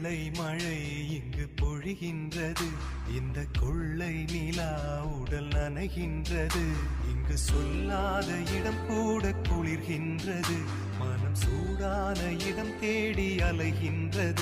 வெள்ளை மழை இங்கு பொழிகின்றது. இந்த கொள்ளை நிலா உடல் நனைகின்றது. இங்கு சொல்லாத இடம் கூட குளிர்கின்றது. மனம் சூடான இடம் தேடி அலைகின்றது.